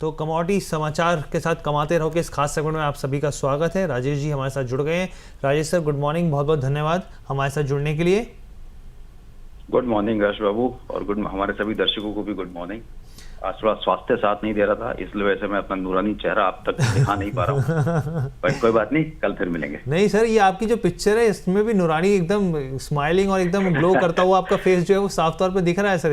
तो कमोडिटी समाचार के साथ कमाते रहो के इस खास सेगमेंट में आप सभी का स्वागत है। राजेश जी हमारे साथ जुड़ गए हैं। राजेश सर गुड मॉर्निंग, बहुत बहुत धन्यवाद हमारे साथ जुड़ने के लिए। गुड मॉर्निंग हर्ष बाबू, और हमारे सभी दर्शकों को भी गुड मॉर्निंग। आज थोड़ा स्वास्थ्य साथ नहीं दे रहा था, इसलिए वैसे मैं अपना नूरानी चेहरा आप तक दिखा नहीं पा रहा हूँ, पर कोई बात नहीं, कल फिर मिलेंगे। नहीं सर, ये आपकी जो पिक्चर है इसमें भी नूरानी एकदम स्माइलिंग और एकदम ग्लो करता हुआ आपका फेस जो है वो साफ तौर पे दिख रहा है सर।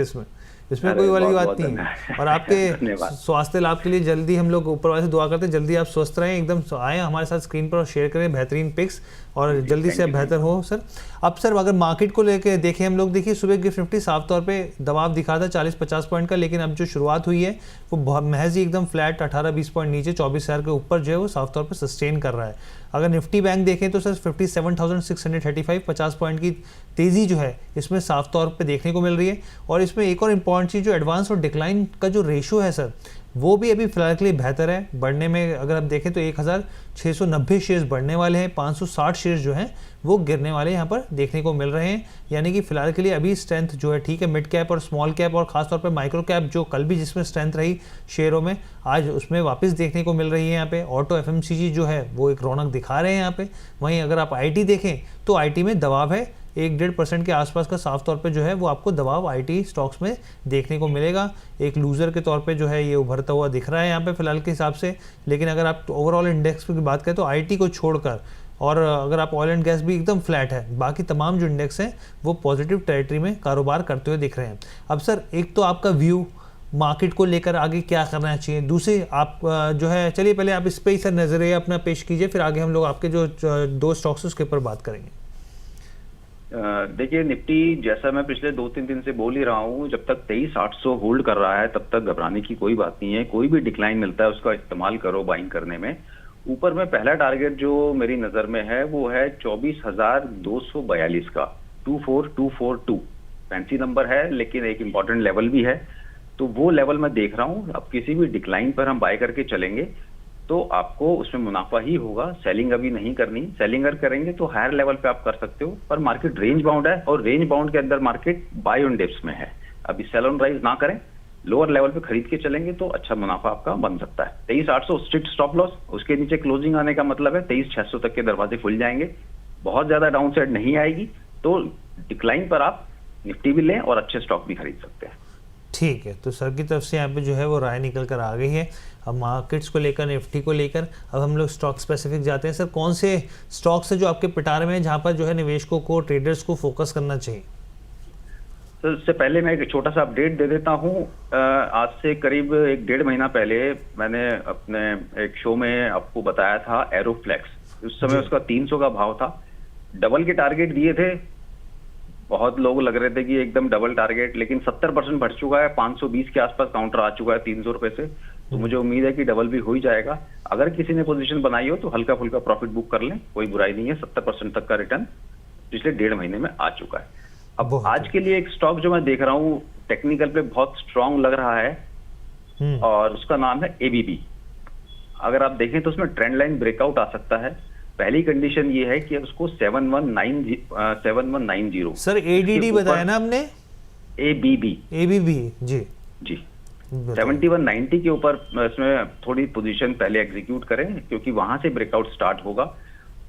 इसमें कोई वाली बात नहीं है। और आपके स्वास्थ्य लाभ के लिए जल्दी हम लोग ऊपर वाले से दुआ करते हैं, जल्दी आप स्वस्थ रहें, एकदम आए हमारे साथ स्क्रीन पर और शेयर करें बेहतरीन पिक्स और जल्दी से बेहतर हो सर। अब सर अगर मार्केट को लेकर देखें हम लोग, देखिए सुबह गिफ्ट निफ्टी साफ तौर पे दबाव दिखा था 40-50 पॉइंट का, लेकिन अब जो शुरुआत हुई है वो महज ही एकदम फ्लैट 18-20 पॉइंट नीचे 24,000 के ऊपर जो है वो साफ तौर पे सस्टेन कर रहा है। अगर निफ्टी बैंक देखें तो सर 57,635 50 पॉइंट की तेज़ी जो है इसमें साफ तौर पे देखने को मिल रही है। और इसमें एक और इम्पॉर्टेंट चीज़, जो एडवांस और डिक्लाइन का जो रेशो है सर, वो भी अभी फिलहाल के लिए बेहतर है। बढ़ने में अगर आप देखें तो 1,690 शेयर्स बढ़ने वाले हैं, 560 शेयर्स जो हैं वो गिरने वाले यहाँ पर देखने को मिल रहे हैं। यानी कि फिलहाल के लिए अभी स्ट्रेंथ जो है ठीक है, मिड कैप और स्मॉल कैप और खासतौर पर माइक्रो कैप जो कल भी जिसमें स्ट्रेंथ रही शेयरों में, आज उसमें वापस देखने को मिल रही है। यहाँ पे ऑटो एफएमसीजी जो है वो एक रौनक दिखा रहे हैं यहाँ पे। वहीं अगर आप आईटी देखें तो आईटी में दबाव है, 1-1.5% के आसपास का साफ तौर पे जो है वो आपको दबाव आईटी स्टॉक्स में देखने को मिलेगा। एक लूज़र के तौर पे जो है ये उभरता हुआ दिख रहा है यहाँ पे फिलहाल के हिसाब से। लेकिन अगर आप ओवरऑल इंडेक्स की बात करें तो आईटी को छोड़कर, और अगर आप ऑयल एंड गैस भी एकदम फ्लैट है, बाकी तमाम जो इंडेक्स हैं वो पॉजिटिव टेरिटरी में कारोबार करते हुए दिख रहे हैं। अब सर एक तो आपका व्यू मार्केट को लेकर आगे क्या करना चाहिए, दूसरी आप जो है, चलिए पहले आप इस पर ही सर नजरिया अपना पेश कीजिए, फिर आगे हम लोग आपके जो 2 स्टॉक्स उसके ऊपर बात करेंगे। देखिए निफ्टी, जैसा मैं पिछले 2-3 दिन से बोल ही रहा हूँ, जब तक 23,800 होल्ड कर रहा है तब तक घबराने की कोई बात नहीं है। कोई भी डिक्लाइन मिलता है उसका इस्तेमाल करो बाइंग करने में। ऊपर में पहला टारगेट जो मेरी नजर में है वो है 24,242 का, 24242 फैंसी नंबर है लेकिन एक इंपॉर्टेंट लेवल भी है, तो वो लेवल मैं देख रहा हूँ। अब किसी भी डिक्लाइन पर हम बाय करके चलेंगे तो आपको उसमें मुनाफा ही होगा। सेलिंग अभी नहीं करनी, सेलिंग अगर करेंगे तो हायर लेवल पे आप कर सकते हो, पर मार्केट रेंज बाउंड है और रेंज बाउंड के अंदर मार्केट बाय ऑन डिप्स में है। अभी सेल ऑन राइज ना करें, लोअर लेवल पे खरीद के चलेंगे तो अच्छा मुनाफा आपका बन सकता है। 23,800 स्ट्रिक्ट स्टॉप लॉस, उसके नीचे क्लोजिंग आने का मतलब है 23,600 तक के दरवाजे खुल जाएंगे। बहुत ज्यादा डाउन साइड नहीं आएगी तो डिक्लाइन पर आप निफ्टी भी लें और अच्छे स्टॉक भी खरीद सकते हैं। ठीक है, तो सर की तरफ से यहाँ पे जो है वो राय निकल कर आ गई है। अब मार्केट्स को लेकर, निफ्टी को लेकर अब हम लोग स्टॉक स्पेसिफिक जाते हैं। सर कौन से स्टॉक्स है जो आपके पिटारे में, जहाँ पर जो है निवेशकों को, ट्रेडर्स को फोकस करना चाहिए? तो इससे पहले मैं एक छोटा सा अपडेट दे देता हूँ। आज से करीब 1-1.5 महीना पहले मैंने अपने एक शो में आपको बताया था एरोफ्लेक्स। उस समय उसका 300 का भाव था, डबल के टारगेट दिए थे। बहुत लोग लग रहे थे कि एकदम डबल टारगेट, लेकिन 70% बढ़ चुका है, 520 के आसपास काउंटर आ चुका है 300 रुपए से। तो मुझे उम्मीद है कि डबल भी हो ही जाएगा। अगर किसी ने पोजीशन बनाई हो तो हल्का फुल्का प्रॉफिट बुक कर लें, कोई बुराई नहीं है। 70% तक का रिटर्न पिछले 1.5 महीने में आ चुका है। अब आज के लिए एक स्टॉक जो मैं देख रहा हूँ टेक्निकल पे बहुत स्ट्रांग लग रहा है और उसका नाम है एबीबी। अगर आप देखें तो उसमें ट्रेंड लाइन ब्रेकआउट आ सकता है। पहली कंडीशन ये है कि उसको 7190 सर एडीडी बताया ना हमने, एबीबी जी 7190 के ऊपर इसमें थोड़ी पोजीशन पहले एग्जीक्यूट करें, क्योंकि वहां से ब्रेकआउट स्टार्ट होगा।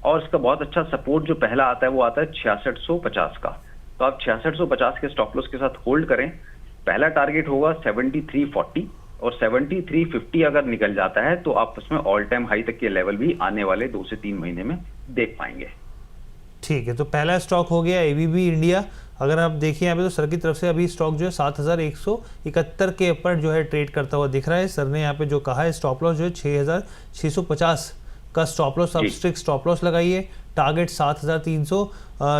और इसका बहुत अच्छा सपोर्ट जो पहला आता है वो आता है 6650 का। तो आप 6650 के स्टॉप लॉस के साथ होल्ड करें। पहला टारगेट होगा 7340 और 7350 अगर निकल जाता है तो आप उसमें ऑल टाइम हाई तक के लेवल भी आने वाले 2 से 3 महीने में देख पाएंगे। ठीक है, तो पहला स्टॉक हो गया एबीबी इंडिया। अगर आप देखिए यहाँ पे तो सर की तरफ से अभी स्टॉक जो है 7171 के ऊपर जो है ट्रेड करता हुआ दिख रहा है। सर ने यहाँ पे जो कहा है स्टॉप लॉस जो है 6650 का स्टॉप लॉस, आप स्ट्रिक्ट स्टॉप लॉस लगाइए। टारगेट 7300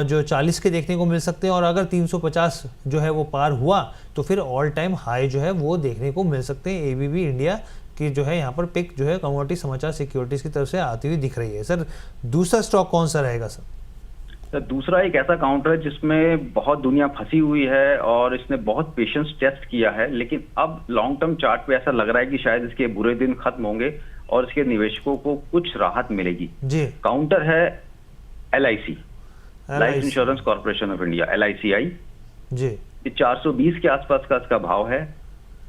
जो 40 के देखने को मिल सकते हैं, और अगर 350 जो है वो पार हुआ तो फिर ऑल टाइम हाई जो है वो देखने को मिल सकते हैं। एबीबी इंडिया की जो है यहाँ पर पिक जो है कमोडिटी समाचार सिक्योरिटीज की तरफ से आती हुई दिख रही है। सर दूसरा स्टॉक कौन सा रहेगा सर? दूसरा एक ऐसा काउंटर है जिसमें बहुत दुनिया फंसी हुई है और इसने बहुत पेशेंस टेस्ट किया है, लेकिन अब लॉन्ग टर्म चार्ट पे ऐसा लग रहा है कि शायद इसके बुरे दिन खत्म होंगे और इसके निवेशकों को कुछ राहत मिलेगी जी। काउंटर है LIC, life insurance corporation of India, LICI जी। 420 के आसपास का इसका भाव है।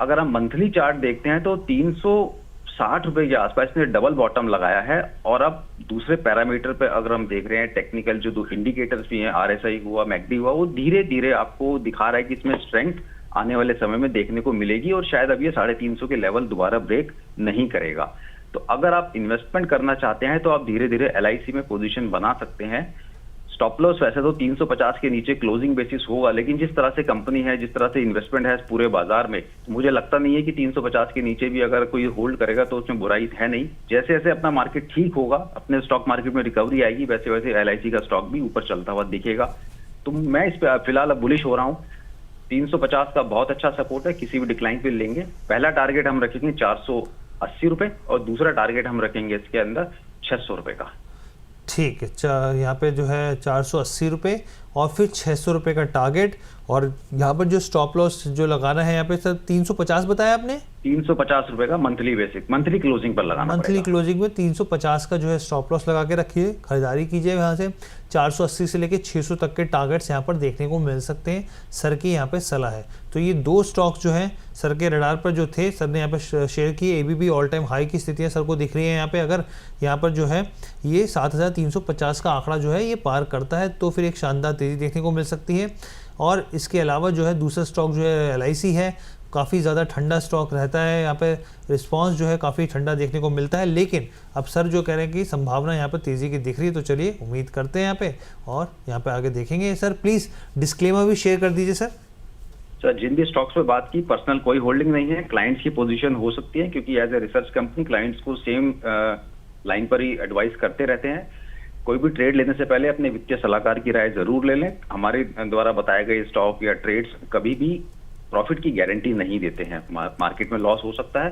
अगर हम मंथली चार्ट देखते हैं तो 360 रुपए के आसपास इसने डबल बॉटम लगाया है। और अब दूसरे पैरामीटर पे अगर हम देख रहे हैं, टेक्निकल जो दो इंडिकेटर्स भी हैं, RSI हुआ, मैकडी हुआ, वो धीरे धीरे आपको दिखा रहा है कि इसमें स्ट्रेंथ आने वाले समय में देखने को मिलेगी और शायद अब ये 350 के लेवल दोबारा ब्रेक नहीं करेगा। तो अगर आप इन्वेस्टमेंट करना चाहते हैं तो आप धीरे धीरे LIC में पोजीशन बना सकते हैं। स्टॉप लॉस वैसे तो 350 के नीचे क्लोजिंग बेसिस होगा, लेकिन जिस तरह से कंपनी है, जिस तरह से इन्वेस्टमेंट है पूरे बाजार में, मुझे लगता नहीं है कि 350 के नीचे भी अगर कोई होल्ड करेगा तो उसमें बुराई है नहीं। जैसे जैसे अपना मार्केट ठीक होगा, अपने स्टॉक मार्केट में रिकवरी आएगी, वैसे वैसे LIC का स्टॉक भी ऊपर चलता हुआ दिखेगा। तो मैं इस पे फिलहाल अब बुलिश हो रहा हूँ। 350 का बहुत अच्छा सपोर्ट है, किसी भी डिक्लाइन पे लेंगे। पहला टारगेट हम रखेंगे 480 रुपए और दूसरा टारगेट हम रखेंगे इसके अंदर 600 रुपए का। ठीक है, यहाँ पे जो है 480 रुपये और फिर 600 रुपये का टारगेट। और यहाँ पर जो स्टॉप लॉस जो लगाना है यहाँ पे सर 350 बताया आपने? 350 रुपए का मंथली बेसिक, मंथली क्लोजिंग पर लगाना मंथली क्लोजिंग में 350 का जो है स्टॉप लॉस लगा के रखिए, खरीदारी कीजिए। यहाँ से 480 से लेके 600 तक के टारगेट्स यहाँ पर देखने को मिल सकते हैं, सर की यहाँ पे सलाह है। तो ये दो स्टॉक्स जो हैं सर के रडार पर जो थे, सर ने यहाँ पे शेयर किए। ABB ऑल टाइम हाई की स्थितियाँ सर को दिख रही हैं यहाँ पे। अगर यहाँ पर जो है ये 7350 का आंकड़ा जो है ये पार करता है तो फिर एक शानदार तेज़ी देखने को मिल सकती है। और इसके अलावा जो है दूसरा स्टॉक जो है LIC है, काफ़ी ज़्यादा ठंडा स्टॉक रहता है, यहाँ पे रिस्पांस जो है काफ़ी ठंडा देखने को मिलता है। लेकिन अब सर जो कह रहे हैं कि संभावना यहाँ पर तेज़ी की दिख रही है, तो चलिए उम्मीद करते हैं यहाँ पे और यहाँ पे आगे देखेंगे। सर प्लीज़ डिस्क्लेमर भी शेयर कर दीजिए सर। सर जिन भी स्टॉक्स पे बात की, पर्सनल कोई होल्डिंग नहीं है, क्लाइंट्स की पोजीशन हो सकती है, क्योंकि as a research company clients को सेम लाइन पर ही एडवाइस करते रहते हैं। कोई भी ट्रेड लेने से पहले अपने वित्तीय सलाहकार की राय जरूर ले लें। हमारे द्वारा बताए गए स्टॉक या ट्रेड्स कभी भी प्रॉफिट की गारंटी नहीं देते हैं। मार्केट में लॉस हो सकता है,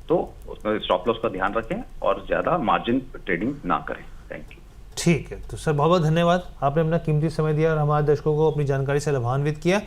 तो स्टॉप लॉस का ध्यान रखें और ज्यादा मार्जिन ट्रेडिंग ना करें। Thank you. ठीक है, तो सर बहुत बहुत धन्यवाद, आपने अपना कीमती समय दिया और हमारे दर्शकों को अपनी जानकारी से लाभान्वित किया।